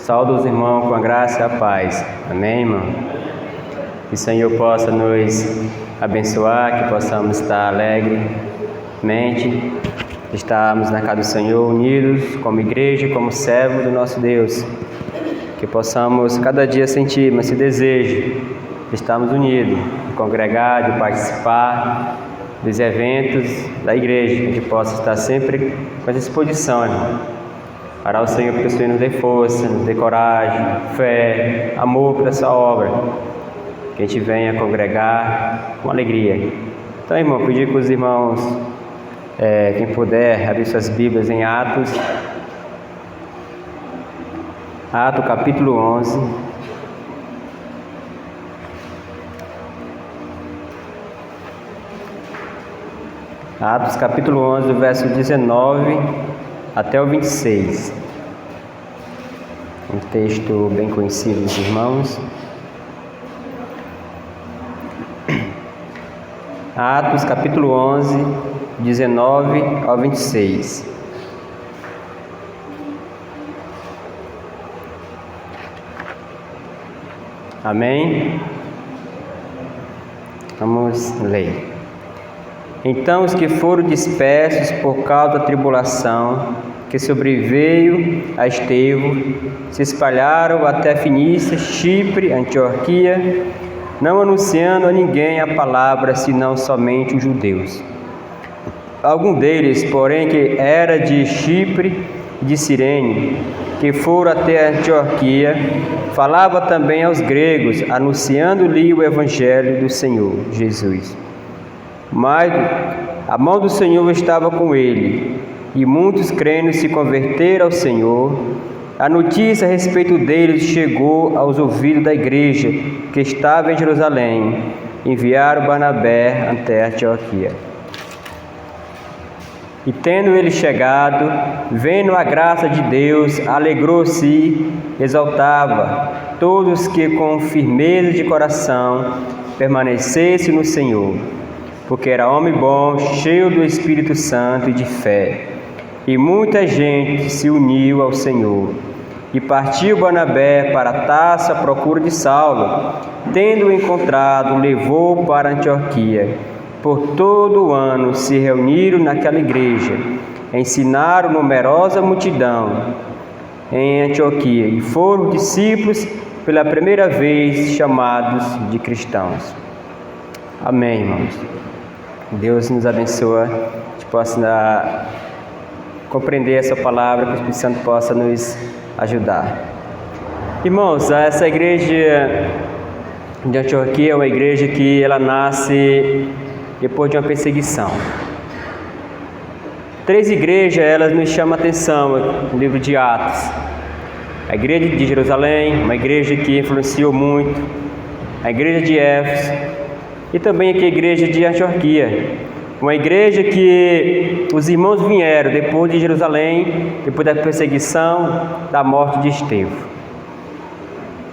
Saúdo os irmãos com a graça e a paz. Amém, irmão? Que o Senhor possa nos abençoar, que possamos estar alegremente, estarmos na casa do Senhor unidos como igreja, como servo do nosso Deus. Que possamos cada dia sentir esse desejo de estarmos unidos, de congregar, de participar dos eventos da igreja, que a gente possa estar sempre com essa disposição, irmão. Para o Senhor, porque o Senhor nos dê força, nos dê coragem, fé, amor por essa obra. Que a gente venha congregar com alegria. Então, irmão, pedir para os irmãos, quem puder, abrir suas Bíblias em Atos. Atos capítulo 11. Atos capítulo 11, do verso 19 até o 26. Um texto bem conhecido dos irmãos. Atos capítulo 11, 19 ao 26. Amém? Vamos ler. Então os que foram dispersos por causa da tribulação que sobreveio a Estevão se espalharam até Fenícia, Chipre, Antioquia, não anunciando a ninguém a palavra, senão somente os judeus. Algum deles, porém, que era de Chipre e de Cirene, que foram até Antioquia, falava também aos gregos, anunciando-lhe o evangelho do Senhor Jesus. Mas a mão do Senhor estava com ele, e muitos crendo se converteram ao Senhor. A notícia a respeito deles chegou aos ouvidos da igreja que estava em Jerusalém. Enviaram Barnabé até Antioquia. E tendo ele chegado, vendo a graça de Deus, alegrou-se e exaltava todos que com firmeza de coração permanecessem no Senhor, porque era homem bom, cheio do Espírito Santo e de fé. E muita gente se uniu ao Senhor. E partiu Barnabé para Tarso à procura de Saulo. Tendo-o encontrado, levou para Antioquia. Por todo o ano se reuniram naquela igreja, ensinaram numerosa multidão em Antioquia, e foram discípulos pela primeira vez chamados de cristãos. Amém, irmãos. Deus nos abençoe, que a gente possa compreender essa palavra, que o Espírito Santo possa nos ajudar. Irmãos, essa igreja de Antioquia é uma igreja que ela nasce depois de uma perseguição. 3 igrejas, elas nos chamam a atenção no livro de Atos. A igreja de Jerusalém, uma igreja que influenciou muito, a igreja de Éfeso e também aqui a igreja de Antioquia. Uma igreja que os irmãos vieram depois de Jerusalém, depois da perseguição, da morte de Estevão.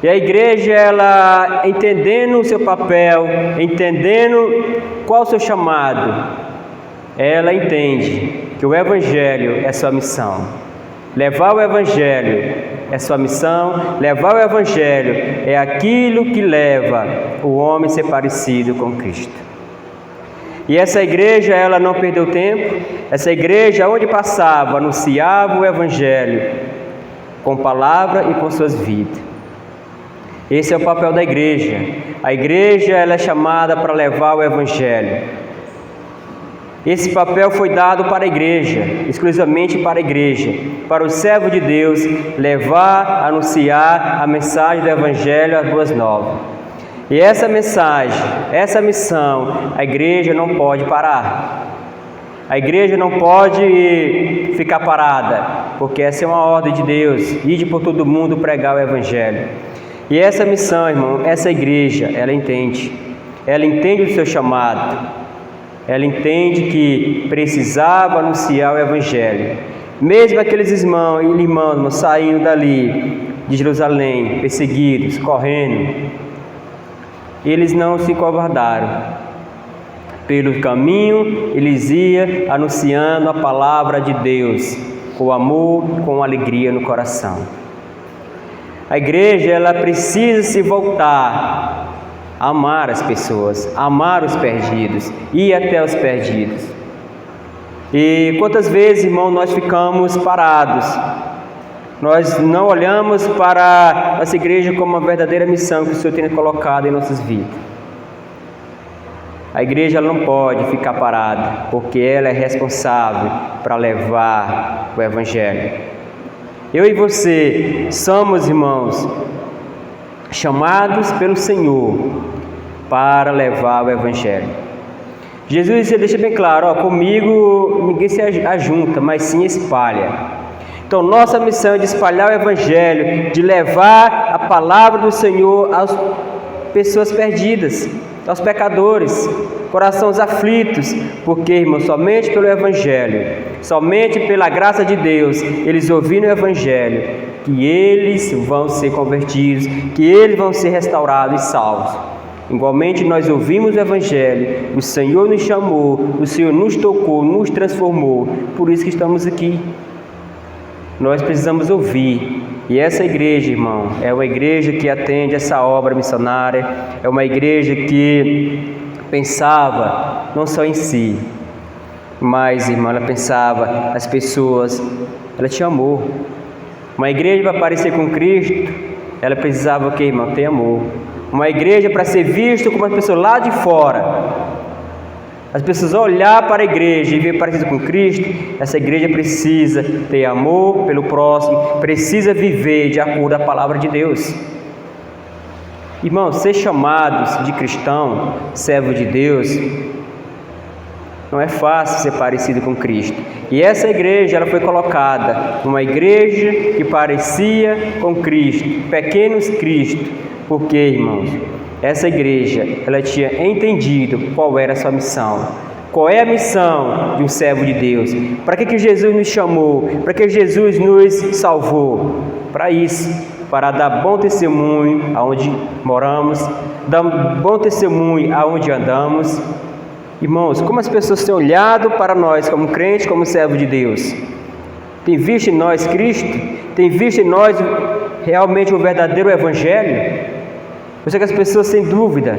E a igreja, ela entendendo o seu papel, entendendo qual o seu chamado, ela entende que o Evangelho é sua missão. Levar o Evangelho é sua missão, levar o Evangelho é aquilo que leva o homem a ser parecido com Cristo. E essa igreja, ela não perdeu tempo. Essa igreja, onde passava, anunciava o Evangelho com palavra e com suas vidas. Esse é o papel da igreja. A igreja, ela é chamada para levar o Evangelho. Esse papel foi dado para a igreja, exclusivamente para a igreja, para o servo de Deus, levar, anunciar a mensagem do Evangelho, as boas novas. E essa mensagem, essa missão, a igreja não pode parar. A igreja não pode ficar parada, porque essa é uma ordem de Deus, ide por todo mundo pregar o Evangelho. E essa missão, irmão, essa igreja, ela entende o seu chamado, ela entende que precisava anunciar o Evangelho. Mesmo aqueles irmãos saindo dali de Jerusalém, perseguidos, correndo, eles não se covardaram. Pelo caminho, eles iam anunciando a palavra de Deus, com amor, com alegria no coração. A igreja, ela precisa se voltar a amar as pessoas, amar os perdidos, ir até os perdidos. E quantas vezes, irmão, nós ficamos parados? Nós não olhamos para essa igreja como uma verdadeira missão que o Senhor tem colocado em nossas vidas. A igreja ela não pode ficar parada, porque ela é responsável para levar o Evangelho. Eu e você somos, irmãos, chamados pelo Senhor para levar o Evangelho. Jesus deixa bem claro, comigo ninguém se ajunta, mas sim espalha. Então nossa missão é de espalhar o Evangelho, de levar a palavra do Senhor às pessoas perdidas, aos pecadores, corações aflitos, porque, irmão, somente pelo Evangelho, somente pela graça de Deus, eles ouvindo o Evangelho, que eles vão ser convertidos, que eles vão ser restaurados e salvos. Igualmente nós ouvimos o Evangelho, o Senhor nos chamou, o Senhor nos tocou, nos transformou, por isso que estamos aqui. Nós precisamos ouvir. E essa igreja, irmão, é uma igreja que atende essa obra missionária, é uma igreja que pensava não só em si, mas, irmão, ela pensava nas pessoas, ela tinha amor. Uma igreja para parecer com Cristo, ela precisava o que, irmão? Ter amor. Uma igreja para ser vista como uma pessoa lá de fora, as pessoas olhar para a igreja e ver parecido com Cristo, essa igreja precisa ter amor pelo próximo, precisa viver de acordo com a palavra de Deus. Irmãos, ser chamados de cristão, servo de Deus, não é fácil ser parecido com Cristo. E essa igreja, ela foi colocada numa igreja que parecia com Cristo, pequenos Cristo. Por quê, irmãos? Essa igreja, ela tinha entendido qual era a sua missão. Qual é a missão de um servo de Deus? Para que Jesus nos chamou? Para que Jesus nos salvou? Para isso, para dar bom testemunho aonde moramos, dar bom testemunho aonde andamos. Irmãos, como as pessoas têm olhado para nós como crentes, como servo de Deus? Tem visto em nós Cristo? Tem visto em nós realmente o verdadeiro Evangelho? Eu sei que as pessoas têm dúvida.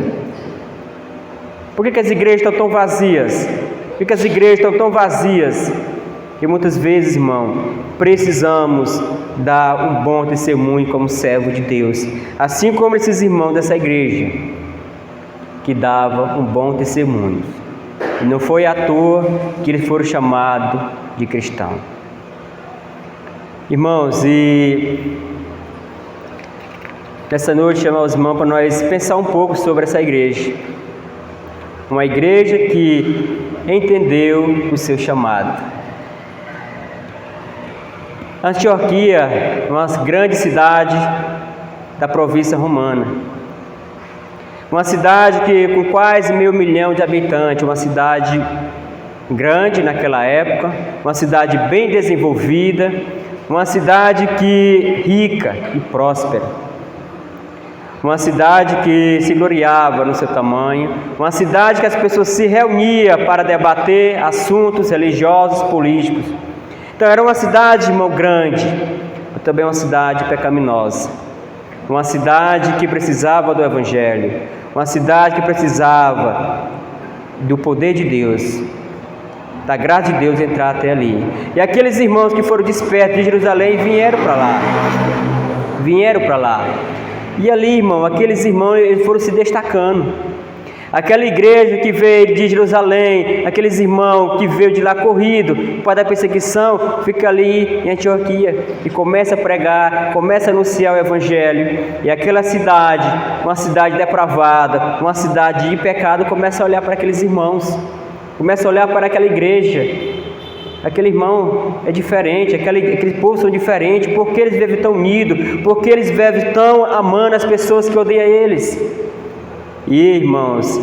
Por que as igrejas estão tão vazias? Por que as igrejas estão tão vazias? E muitas vezes, irmão, precisamos dar um bom testemunho como servo de Deus. Assim como esses irmãos dessa igreja, que davam um bom testemunho. E não foi à toa que eles foram chamados de cristão. Irmãos, e nessa noite chamar os irmãos para nós pensar um pouco sobre essa igreja. Uma igreja que entendeu o seu chamado. Antioquia, uma grande cidade da província romana. Uma cidade que com quase 500 mil de habitantes, uma cidade grande naquela época, uma cidade bem desenvolvida, uma cidade que rica e próspera. Uma cidade que se gloriava no seu tamanho, uma cidade que as pessoas se reuniam para debater assuntos religiosos, políticos. Então era uma cidade, irmão, grande, mas também uma cidade pecaminosa, uma cidade que precisava do Evangelho, uma cidade que precisava do poder de Deus, da graça de Deus entrar até ali. E aqueles irmãos que foram despertos de Jerusalém vieram para lá. E ali, irmão, aqueles irmãos eles foram se destacando. Aquela igreja que veio de Jerusalém, aqueles irmãos que veio de lá corrido para da perseguição, fica ali em Antioquia e começa a pregar, começa a anunciar o Evangelho. E aquela cidade, uma cidade depravada, uma cidade de pecado, começa a olhar para aqueles irmãos, começa a olhar para aquela igreja. Aquele irmão é diferente, aquele povo são diferentes, porque eles vivem tão unidos, porque eles vivem tão amando as pessoas que odeiam eles. E irmãos,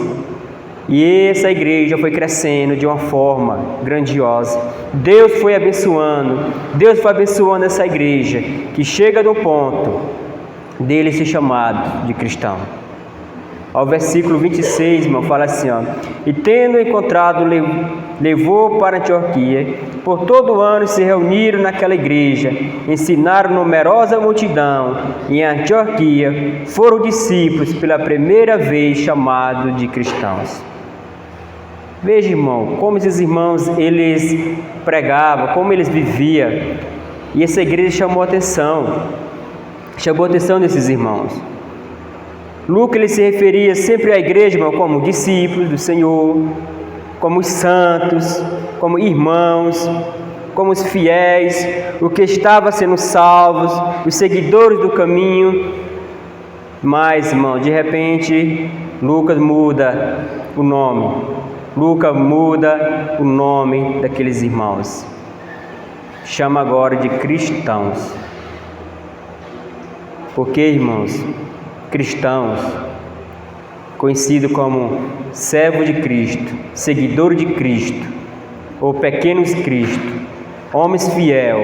e essa igreja foi crescendo de uma forma grandiosa. Deus foi abençoando essa igreja, que chega no ponto dele ser chamado de cristão. Ao versículo 26, irmão, fala assim, ó: e tendo encontrado levou para Antioquia. Por todo o ano se reuniram naquela igreja, ensinaram numerosa multidão, e em Antioquia foram discípulos pela primeira vez chamados de cristãos. Veja, irmão, como esses irmãos, eles pregavam, como eles viviam, e essa igreja chamou a atenção desses irmãos. Lucas, ele se referia sempre à igreja, irmão, como discípulos do Senhor, como os santos, como irmãos, como os fiéis, o que estava sendo salvos, os seguidores do caminho. Mas, irmão, de repente, Lucas muda o nome. Lucas muda o nome daqueles irmãos. Chama agora de cristãos. Porque, irmãos, cristãos, conhecido como servo de Cristo, seguidor de Cristo, ou pequenos Cristo, homens fiel.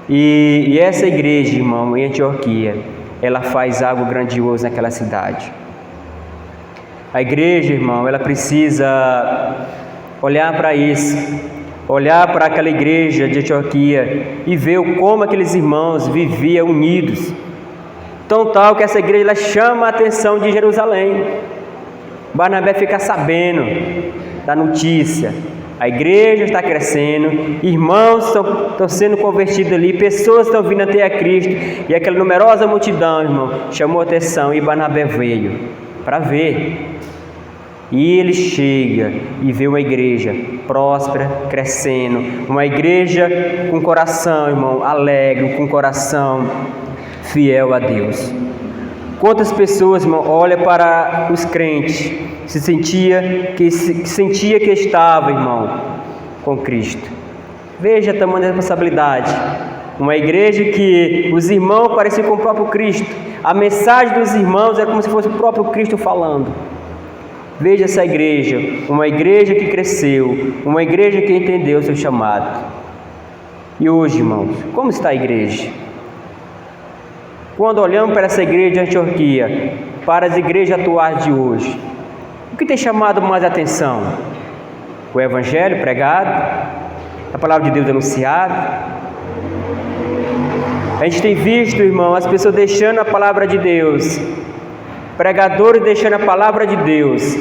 E essa igreja, irmão, em Antioquia, ela faz algo grandioso naquela cidade. A igreja, irmão, ela precisa olhar para isso, olhar para aquela igreja de Antioquia e ver como aqueles irmãos viviam unidos. Tão tal que essa igreja ela chama a atenção de Jerusalém. Barnabé fica sabendo da notícia. A igreja está crescendo, irmãos estão sendo convertidos ali, pessoas estão vindo até a Cristo, e aquela numerosa multidão, irmão, chamou a atenção, e Barnabé veio para ver. E ele chega e vê uma igreja próspera, crescendo, uma igreja com coração, irmão, alegre, com coração fiel a Deus. Quantas pessoas, irmão, olham para os crentes, sentia que estava, irmão, com Cristo. Veja a tamanha responsabilidade. Uma igreja que os irmãos pareciam com o próprio Cristo. A mensagem dos irmãos era como se fosse o próprio Cristo falando. Veja essa igreja, uma igreja que cresceu, uma igreja que entendeu o seu chamado. E hoje, irmãos, como está a igreja? Quando olhamos para essa igreja de Antioquia, para as igrejas atuais de hoje, o que tem chamado mais atenção? O evangelho pregado, a palavra de Deus anunciada. A gente tem visto, irmão, as pessoas deixando a palavra de Deus, pregadores deixando a palavra de Deus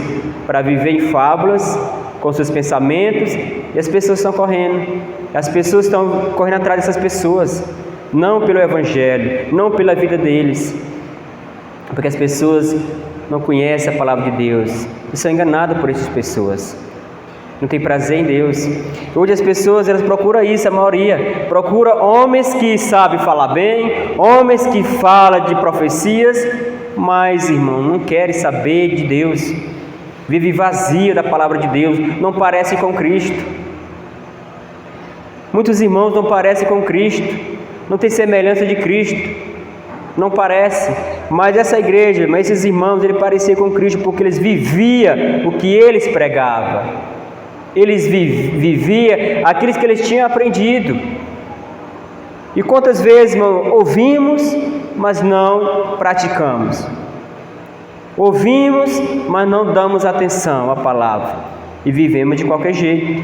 para viver em fábulas com seus pensamentos, e as pessoas estão correndo. As pessoas estão correndo atrás dessas pessoas, não pelo evangelho, não pela vida deles, porque as pessoas não conhecem a palavra de Deus e são enganadas por essas pessoas. Não tem prazer em Deus. Hoje as pessoas, elas procuram isso, a maioria procura homens que sabem falar bem, homens que falam de profecias, mas, irmão, não querem saber de Deus, vive vazio da palavra de Deus, não parece com Cristo. Muitos irmãos não parecem com Cristo, não tem semelhança de Cristo, não parece. Mas essa igreja, mas esses irmãos, eles pareciam com Cristo porque eles viviam o que eles pregavam. Eles viviam aquilo que eles tinham aprendido. E quantas vezes, irmão, ouvimos, mas não praticamos. Ouvimos, mas não damos atenção à palavra. E vivemos de qualquer jeito.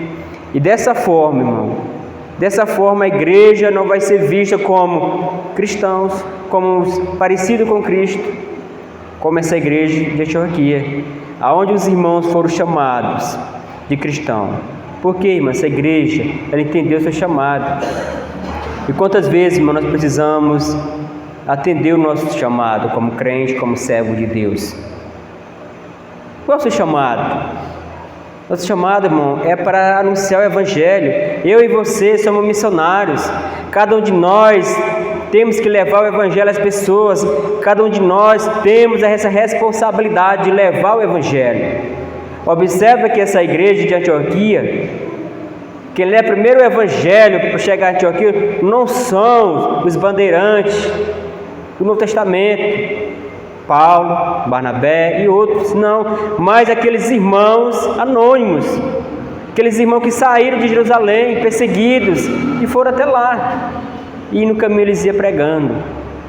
E dessa forma, irmão, a igreja não vai ser vista como cristãos, como parecido com Cristo, como essa igreja de Antioquia, aonde os irmãos foram chamados de cristão. Por quê, irmão? Essa igreja, ela entendeu o seu chamado. E quantas vezes, irmão, nós precisamos atender o nosso chamado como crente, como servo de Deus? Qual é o seu chamado? Nosso chamado, irmão, é para anunciar o evangelho. Eu e você somos missionários. Cada um de nós temos que levar o evangelho às pessoas. Cada um de nós temos essa responsabilidade de levar o evangelho. Observa que essa igreja de Antioquia, quem lê primeiro o evangelho para chegar a Antioquia, não são os bandeirantes do Novo Testamento, Paulo, Barnabé e outros, não, mas aqueles irmãos anônimos, aqueles irmãos que saíram de Jerusalém, perseguidos, e foram até lá, e no caminho eles iam pregando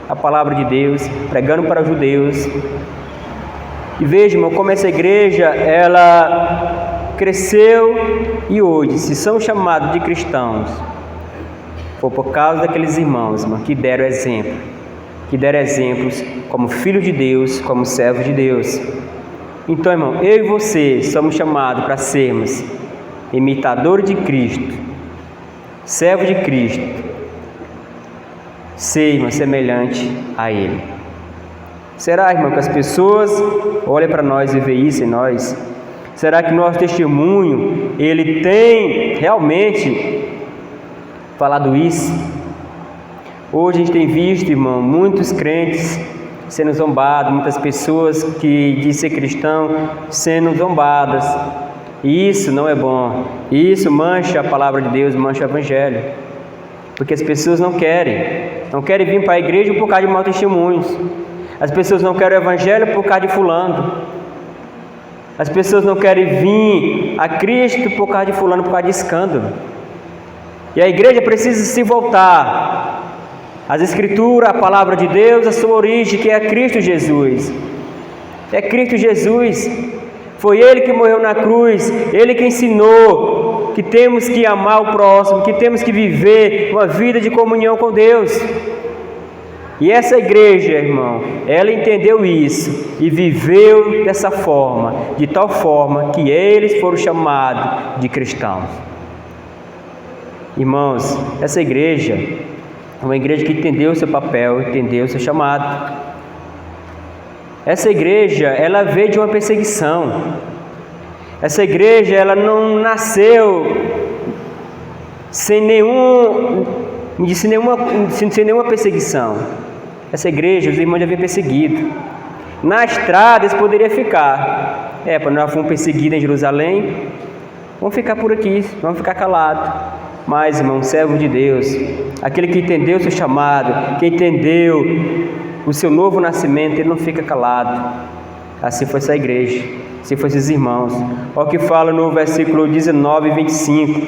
a palavra de Deus, pregando para os judeus. E veja, irmão, como essa igreja, ela cresceu e hoje, se são chamados de cristãos, foi por causa daqueles irmãos, irmão, que deram exemplo, que deram exemplos como filhos de Deus, como servos de Deus. Então, irmão, eu e você somos chamados para sermos imitadores de Cristo, servos de Cristo, ser, irmão, semelhante a Ele. Será, irmão, que as pessoas olham para nós e veem isso em nós? Será que nosso testemunho, ele tem realmente falado isso? Hoje a gente tem visto, irmão, muitos crentes sendo zombados, muitas pessoas que dizem ser cristão sendo zombadas. E isso não é bom. Isso mancha a palavra de Deus, mancha o Evangelho. Porque as pessoas não querem vir para a igreja por causa de maus testemunhos. As pessoas não querem o Evangelho por causa de fulano. As pessoas não querem vir a Cristo por causa de fulano, por causa de escândalo. E a igreja precisa se voltar às Escrituras, a palavra de Deus, a sua origem, que é Cristo Jesus. É Cristo Jesus. Foi Ele que morreu na cruz, Ele que ensinou que temos que amar o próximo, que temos que viver uma vida de comunhão com Deus. E essa igreja, irmão, ela entendeu isso e viveu dessa forma, de tal forma que eles foram chamados de cristãos. Irmãos, essa igreja é uma igreja que entendeu o seu papel, entendeu o seu chamado. Essa igreja, ela veio de uma perseguição. Essa igreja, ela não nasceu sem nenhuma perseguição. Essa igreja, os irmãos já haviam perseguido. Na estrada eles poderiam ficar. Para nós fomos perseguidos em Jerusalém, vamos ficar por aqui, vamos ficar calados. Mas, irmão, servo de Deus, aquele que entendeu o seu chamado, que entendeu o seu novo nascimento, ele não fica calado. Assim foi essa igreja, assim foi esses irmãos. Olha o que fala no versículo 19 e 25.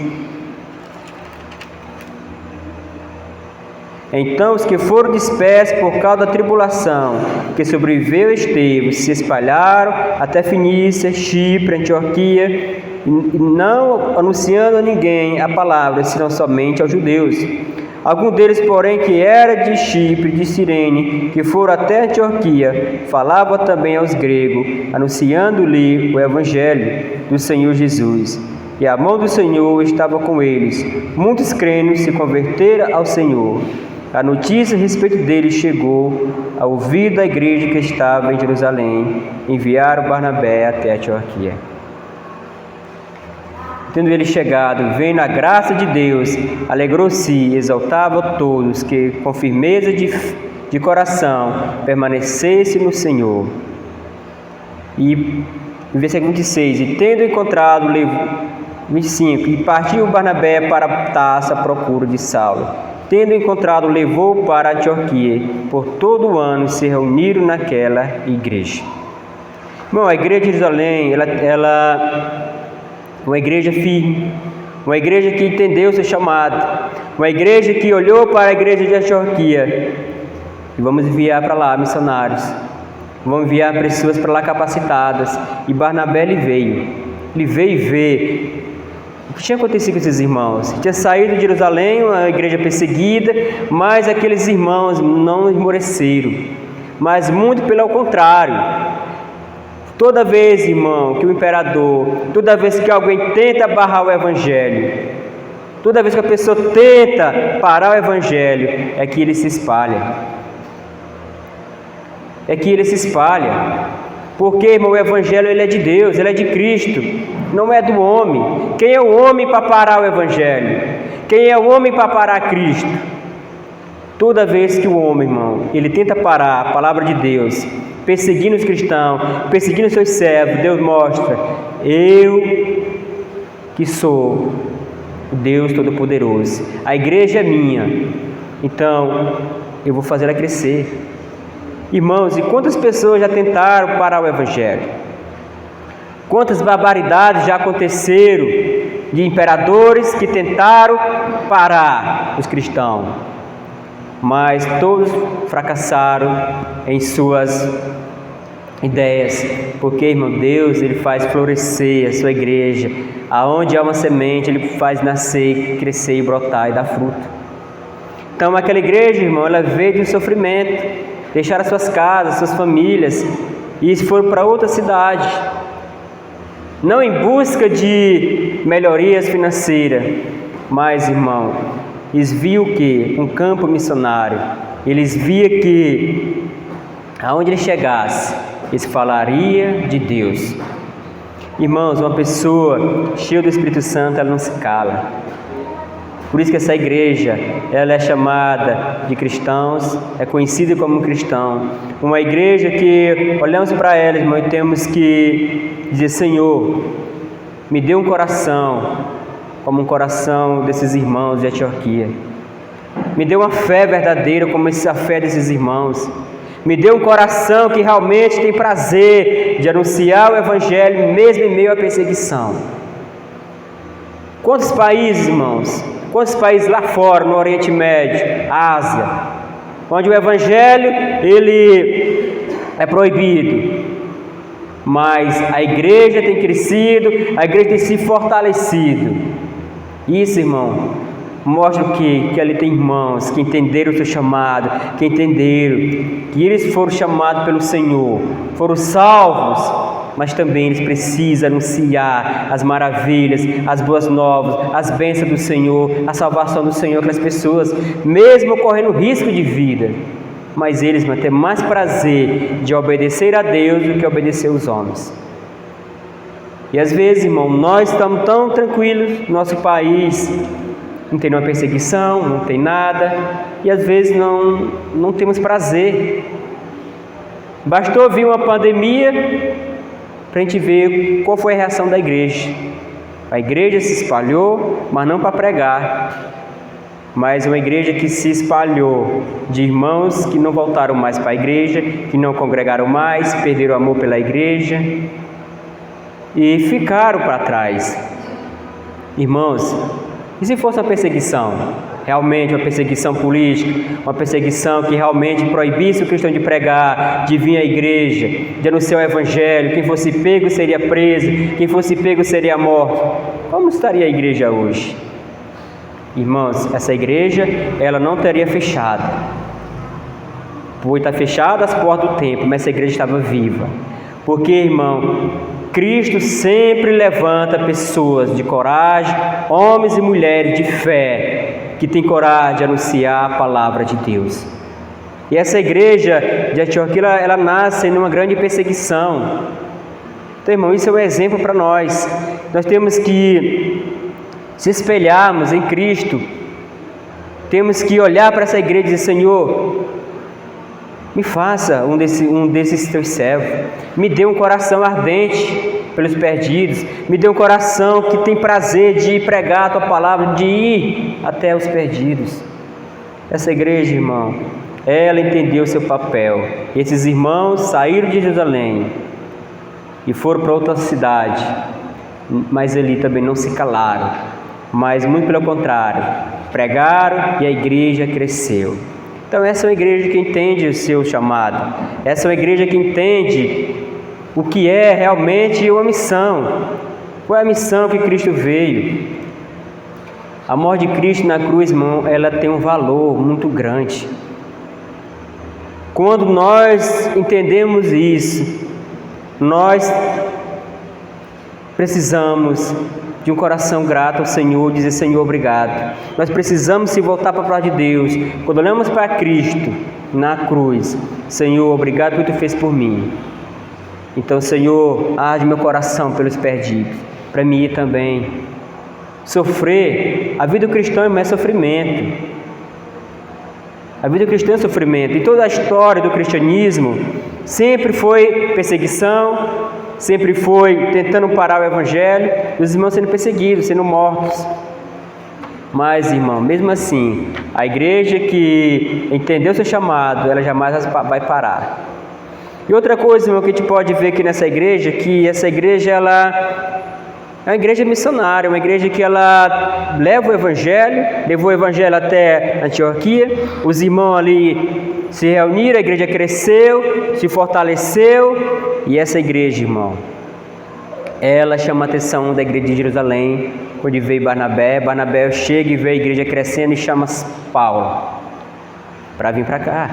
Então os que foram dispersos por causa da tribulação que sobreviveu a Estevão se espalharam até Fenícia, Chipre, Antioquia, não anunciando a ninguém a palavra, senão somente aos judeus. Alguns deles, porém, que era de Chipre, de Cirene, que foram até Antioquia, falavam também aos gregos, anunciando-lhe o evangelho do Senhor Jesus. E a mão do Senhor estava com eles. Muitos crentes se converteram ao Senhor. A notícia a respeito deles chegou ao ouvido da igreja que estava em Jerusalém. Enviaram Barnabé até Antioquia. Tendo ele chegado, vendo a graça de Deus, alegrou-se e exaltava a todos que, com firmeza de coração, permanecessem no Senhor. E, no versículo 26, e tendo encontrado, 25, e partiu Barnabé para Tarso à procura de Saulo. Tendo encontrado, levou para Antioquia. Por todo o ano se reuniram naquela igreja. Bom, a igreja de Jerusalém, ela uma igreja firme, uma igreja que entendeu o seu chamado, uma igreja que olhou para a igreja de Antioquia. E vamos enviar para lá missionários, vamos enviar pessoas para lá capacitadas. E Barnabé ele veio ver o que tinha acontecido com esses irmãos. Tinha saído de Jerusalém, uma igreja perseguida, mas aqueles irmãos não esmoreceram, mas muito pelo contrário. Toda vez, irmão, que o imperador, toda vez que alguém tenta barrar o evangelho, toda vez que a pessoa tenta parar o evangelho, é que ele se espalha. Porque, irmão, o evangelho ele é de Deus, ele é de Cristo, não é do homem. Quem é o homem para parar o evangelho? Quem é o homem para parar Cristo? Toda vez que o homem, irmão, ele tenta parar a palavra de Deus, perseguindo os cristãos, perseguindo os seus servos, Deus mostra: eu que sou o Deus Todo-Poderoso. A igreja é minha, então eu vou fazer ela crescer. Irmãos, e quantas pessoas já tentaram parar o evangelho? Quantas barbaridades já aconteceram de imperadores que tentaram parar os cristãos? Mas todos fracassaram em suas ideias, porque, irmão, Deus, Ele faz florescer a sua igreja. Aonde há uma semente, Ele faz nascer, crescer e brotar e dar fruto. Então, aquela igreja, irmão, ela veio de um sofrimento, deixaram as suas casas, suas famílias, e foram para outra cidade, não em busca de melhorias financeiras, mas, irmão, eles viam o quê? Um campo missionário. Eles viam que aonde ele chegasse, eles falaria de Deus. Irmãos, uma pessoa cheia do Espírito Santo, ela não se cala. Por isso que essa igreja, ela é chamada de cristãos, é conhecida como cristão. Uma igreja que olhamos para ela, irmão, e temos que dizer: Senhor, me dê um coração como um coração desses irmãos de Antioquia. Me dê uma fé verdadeira como a fé desses irmãos. Me dê um coração que realmente tem prazer de anunciar o Evangelho mesmo em meio à perseguição. Quantos países, irmãos? Quantos países lá fora, no Oriente Médio, Ásia, onde o Evangelho ele é proibido, mas a igreja tem crescido, a igreja tem se fortalecido. Isso, irmão, mostra o quê? Que ali tem irmãos que entenderam o seu chamado, que entenderam que eles foram chamados pelo Senhor, foram salvos, mas também eles precisam anunciar as maravilhas, as boas novas, as bênçãos do Senhor, a salvação do Senhor para as pessoas, mesmo correndo risco de vida. Mas eles vão ter mais prazer de obedecer a Deus do que obedecer aos homens. E às vezes, irmão, nós estamos tão tranquilos no nosso país, não tem nenhuma perseguição, não tem nada, e às vezes não temos prazer. Bastou vir uma pandemia para a gente ver qual foi a reação da igreja. A igreja se espalhou, mas não para pregar, mas uma igreja que se espalhou de irmãos que não voltaram mais para a igreja, que não congregaram mais, perderam o amor pela igreja e ficaram para trás. Irmãos, e se fosse uma perseguição? Realmente uma perseguição política, uma perseguição que realmente proibisse o cristão de pregar, de vir à igreja, de anunciar o Evangelho, quem fosse pego seria preso, quem fosse pego seria morto. Como estaria a igreja hoje? Irmãos, essa igreja, ela não teria fechado. Pois está fechada as portas do templo, mas essa igreja estava viva. Porque, irmão, Cristo sempre levanta pessoas de coragem, homens e mulheres de fé, que têm coragem de anunciar a palavra de Deus. E essa igreja de Antioquia, ela nasce numa grande perseguição. Então, irmão, isso é um exemplo para nós. Nós temos que se espelharmos em Cristo. Temos que olhar para essa igreja e dizer: Senhor, me faça um desses teus servos. Me dê um coração ardente pelos perdidos. Me dê um coração que tem prazer de pregar a tua palavra, de ir até os perdidos. Essa igreja, irmão, ela entendeu o seu papel. Esses irmãos saíram de Jerusalém e foram para outra cidade, mas ali também não se calaram, mas muito pelo contrário, pregaram e a igreja cresceu. Então essa é uma igreja que entende o seu chamado, essa é uma igreja que entende o que é realmente uma missão. Qual é a missão que Cristo veio? A morte de Cristo na cruz, irmão, ela tem um valor muito grande. Quando nós entendemos isso, nós precisamos de um coração grato ao Senhor, dizer: Senhor, obrigado. Nós precisamos se voltar para a palavra de Deus. Quando olhamos para Cristo na cruz: Senhor, obrigado pelo que Tu fez por mim. Então, Senhor, arde meu coração pelos perdidos, para mim ir também. Sofrer, a vida do cristão é sofrimento. A vida do cristão é sofrimento. E toda a história do cristianismo sempre foi perseguição, sempre foi tentando parar o Evangelho, e os irmãos sendo perseguidos, sendo mortos. Mas, irmão, mesmo assim, a igreja que entendeu seu chamado, ela jamais vai parar. E outra coisa, irmão, que a gente pode ver aqui nessa igreja, que essa igreja, ela é uma igreja missionária, uma igreja que ela leva o Evangelho, levou o Evangelho até Antioquia. Os irmãos ali se reuniram, a igreja cresceu, se fortaleceu, e essa igreja, irmão, ela chama a atenção da igreja de Jerusalém, onde veio Barnabé chega e vê a igreja crescendo e chama Paulo para vir para cá.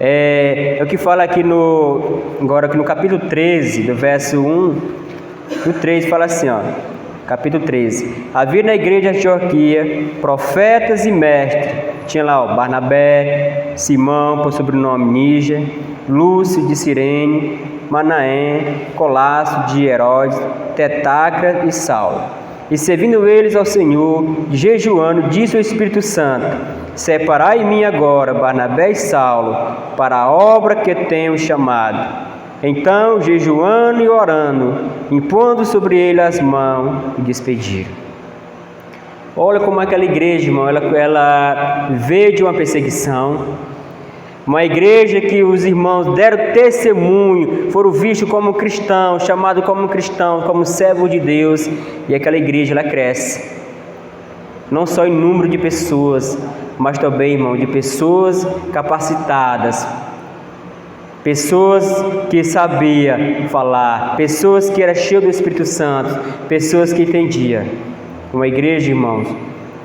É o que fala aqui agora aqui no capítulo 13, do verso 1, no 3 fala assim, ó, capítulo 13: havia na igreja de Antioquia profetas e mestres. Tinha lá, ó, Barnabé, Simão, por sobrenome Níger, Lúcio de Cirene, Manaém, Colasso de Herodes, Tetacra e Saulo. E servindo eles ao Senhor, jejuando, disse o Espírito Santo: separai em mim agora Barnabé e Saulo para a obra que tenho chamado. Então, jejuando e orando, impondo sobre ele as mãos, e despediram. Olha como aquela igreja, irmão, ela veio de uma perseguição, uma igreja que os irmãos deram testemunho, foram vistos como cristãos, chamados como cristãos, como servos de Deus, e aquela igreja ela cresce, não só em número de pessoas, mas também, irmão, de pessoas capacitadas, pessoas que sabiam falar, pessoas que eram cheias do Espírito Santo, pessoas que entendiam. Uma igreja, irmãos,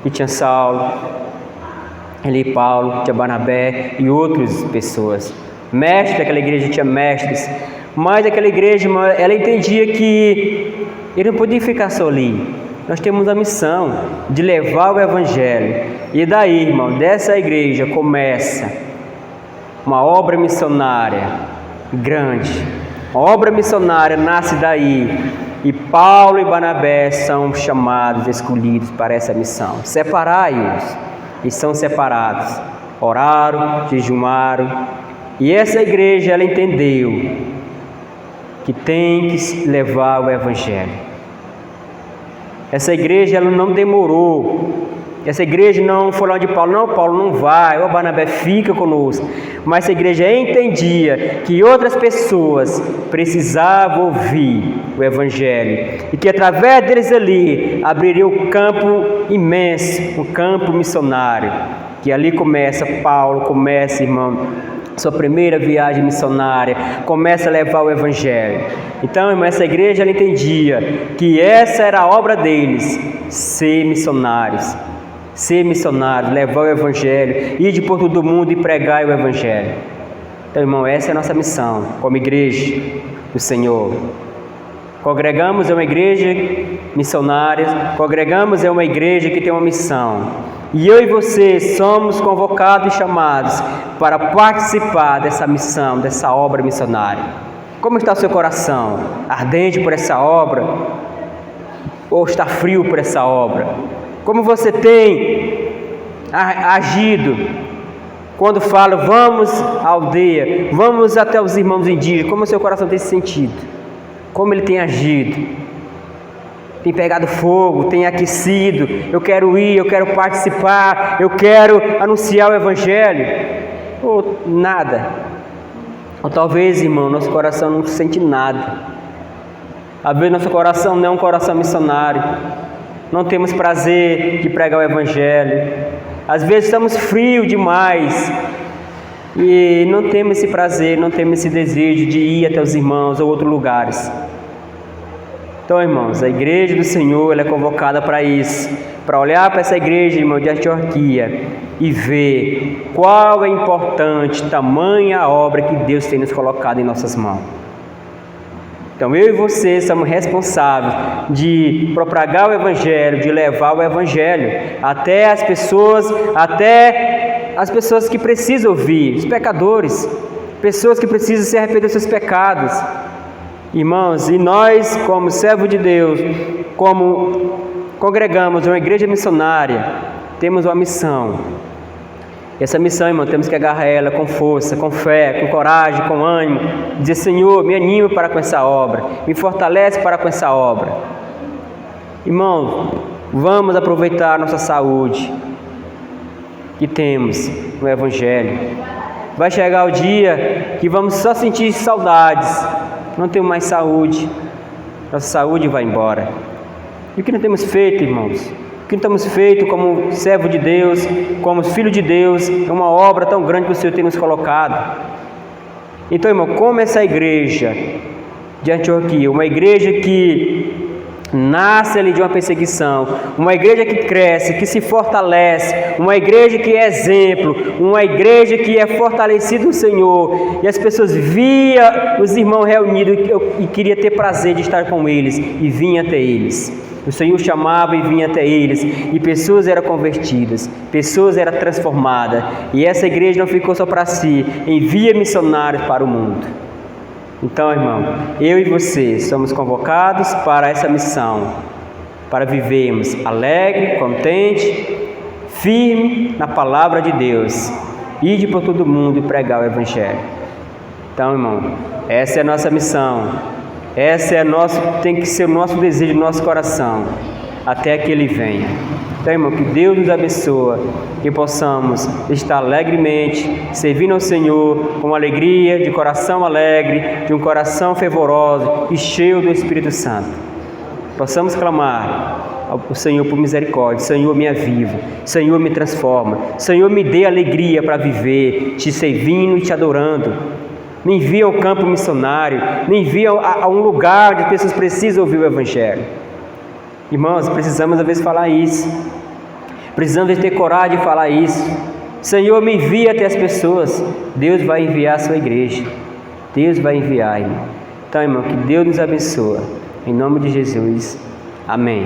que tinha Saulo, ali Paulo, tinha Barnabé e outras pessoas. Mestres daquela igreja tinha mestres, mas aquela igreja, irmão, ela entendia que ele não podia ficar só ali. Nós temos a missão de levar o Evangelho. E daí, irmão, dessa igreja começa uma obra missionária grande. A obra missionária nasce daí. E Paulo e Barnabé são chamados, escolhidos para essa missão. Separai-os. E são separados. Oraram, jejuaram. E essa igreja, ela entendeu que tem que levar o Evangelho. Essa igreja, ela não demorou. Essa igreja não foi lá de Paulo: não, Paulo não vai, o Barnabé fica conosco. Mas essa igreja entendia que outras pessoas precisavam ouvir o Evangelho e que através deles ali abriria um campo imenso, um campo missionário. Que ali começa Paulo, começa, irmão, sua primeira viagem missionária, começa a levar o Evangelho. Então, irmão, essa igreja ela entendia que essa era a obra deles, ser missionários. Ser missionário, levar o Evangelho, ir por todo mundo e pregar o Evangelho. Então, irmão, essa é a nossa missão como igreja do Senhor. Congregamos é uma igreja missionária, congregamos é uma igreja que tem uma missão. E eu e você somos convocados e chamados para participar dessa missão, dessa obra missionária. Como está o seu coração? Ardente por essa obra? Ou está frio por essa obra? Como você tem agido quando fala: vamos à aldeia, vamos até os irmãos indígenas? Como o seu coração tem se sentido? Como ele tem agido? Tem pegado fogo, tem aquecido? Eu quero ir, eu quero participar, eu quero anunciar o Evangelho? Ou nada? Ou talvez, irmão, nosso coração não sente nada. Às vezes nosso coração não é um coração missionário. Não temos prazer de pregar o Evangelho. Às vezes estamos frios demais e não temos esse prazer, não temos esse desejo de ir até os irmãos ou outros lugares. Então, irmãos, a igreja do Senhor ela é convocada para isso, para olhar para essa igreja, irmão, de Antioquia e ver qual é importante, tamanha obra que Deus tem nos colocado em nossas mãos. Então, eu e você somos responsáveis de propagar o Evangelho, de levar o Evangelho até as pessoas que precisam ouvir, os pecadores, pessoas que precisam se arrepender dos seus pecados. Irmãos, e nós, como servo de Deus, como congregamos uma igreja missionária, temos uma missão. Essa missão, irmão, temos que agarrar ela com força, com fé, com coragem, com ânimo. Dizer: Senhor, me anime para com essa obra, me fortalece para com essa obra. Irmão, vamos aproveitar a nossa saúde que temos no Evangelho. Vai chegar o dia que vamos só sentir saudades, não temos mais saúde, nossa saúde vai embora. E o que nós temos feito, irmãos? que não temos feito como servo de Deus, como filho de Deus, é uma obra tão grande que o Senhor tem nos colocado. Então, irmão, como essa igreja de Antioquia, uma igreja que nasce ali de uma perseguição, uma igreja que cresce, que se fortalece, uma igreja que é exemplo, uma igreja que é fortalecida no Senhor, e as pessoas via os irmãos reunidos e queria ter prazer de estar com eles, e vinha até eles. O Senhor chamava e vinha até eles, e pessoas eram convertidas, pessoas eram transformadas, e essa igreja não ficou só para si, envia missionários para o mundo. Então, irmão, eu e você somos convocados para essa missão, para vivermos alegre, contente, firme na palavra de Deus, ide por todo mundo e pregar o Evangelho. Então, irmão, essa é a nossa missão, tem que ser o nosso desejo do nosso coração, até que Ele venha. Então, irmão, que Deus nos abençoe, que possamos estar alegremente, servindo ao Senhor, com alegria, de coração alegre, de um coração fervoroso e cheio do Espírito Santo. Possamos clamar ao Senhor por misericórdia: Senhor, me aviva, Senhor, me transforma, Senhor, me dê alegria para viver, te servindo e te adorando. Me envia ao campo missionário, me envia a um lugar onde as pessoas precisam ouvir o Evangelho. Irmãos, precisamos às vezes falar isso, precisamos ter coragem de falar isso. Senhor, me envia até as pessoas. Deus vai enviar a sua igreja, Deus vai enviar, irmão. Então, irmão, que Deus nos abençoe, em nome de Jesus, amém.